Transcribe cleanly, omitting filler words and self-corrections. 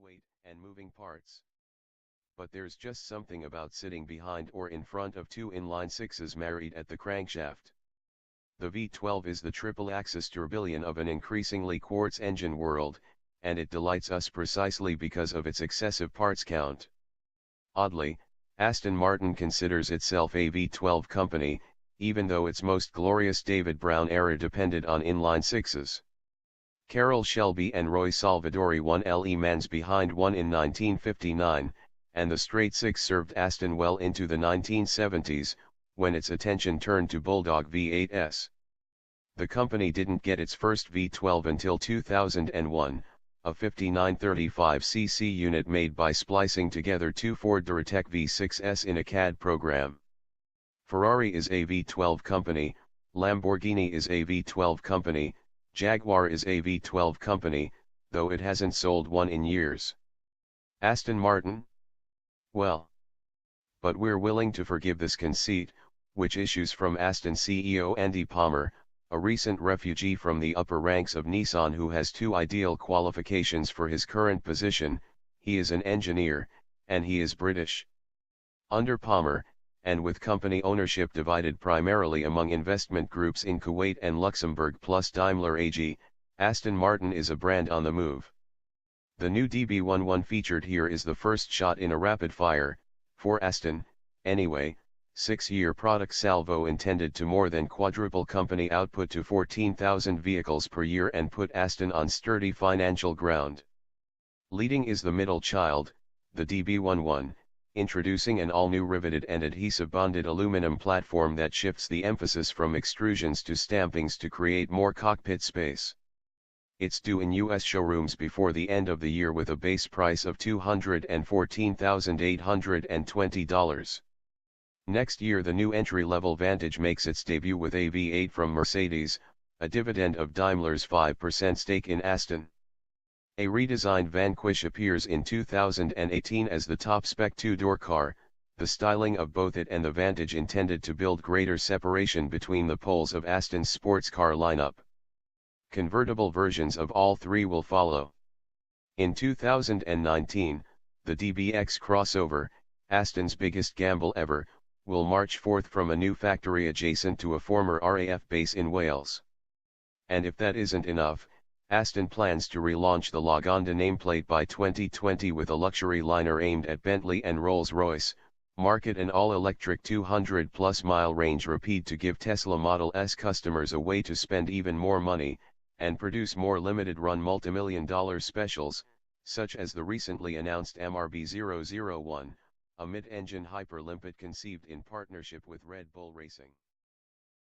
weight, and moving parts. But there's just something about sitting behind or in front of two inline sixes married at the crankshaft. The V12 is the triple-axis tourbillon of an increasingly quartz engine world, and it delights us precisely because of its excessive parts count. Oddly, Aston Martin considers itself a V12 company, even though its most glorious David Brown era depended on inline sixes. Carroll Shelby and Roy Salvadori won Le Mans behind one in 1959, and the straight six served Aston well into the 1970s, when its attention turned to Bulldog V8s. The company didn't get its first V12 until 2001, a 5935cc unit made by splicing together two Ford Duratec V6s in a CAD program. Ferrari is a V12 company, Lamborghini is a V12 company, Jaguar is a V12 company, though it hasn't sold one in years. Aston Martin? Well. But we're willing to forgive this conceit, which issues from Aston CEO Andy Palmer, a recent refugee from the upper ranks of Nissan who has two ideal qualifications for his current position: he is an engineer, and he is British. Under Palmer, and with company ownership divided primarily among investment groups in Kuwait and Luxembourg plus Daimler AG, Aston Martin is a brand on the move. The new DB11 featured here is the first shot in a rapid-fire, for Aston, anyway, 6-year product salvo intended to more than quadruple company output to 14,000 vehicles per year and put Aston on sturdy financial ground. Leading is the middle child, the DB11, introducing an all-new riveted and adhesive-bonded aluminum platform that shifts the emphasis from extrusions to stampings to create more cockpit space. It's due in US showrooms before the end of the year with a base price of $214,820. Next year the new entry-level Vantage makes its debut with a V8 from Mercedes, a dividend of Daimler's 5% stake in Aston. A redesigned Vanquish appears in 2018 as the top-spec two-door car, the styling of both it and the Vantage intended to build greater separation between the poles of Aston's sports car lineup. Convertible versions of all three will follow. In 2019, the DBX crossover, Aston's biggest gamble ever, will march forth from a new factory adjacent to a former RAF base in Wales. And if that isn't enough, Aston plans to relaunch the Lagonda nameplate by 2020 with a luxury liner aimed at Bentley and Rolls-Royce, market an all-electric 200-plus mile range Rapide to give Tesla Model S customers a way to spend even more money, and produce more limited-run multimillion-dollar specials, such as the recently announced MRB001, a mid-engine hyperlimpet conceived in partnership with Red Bull Racing.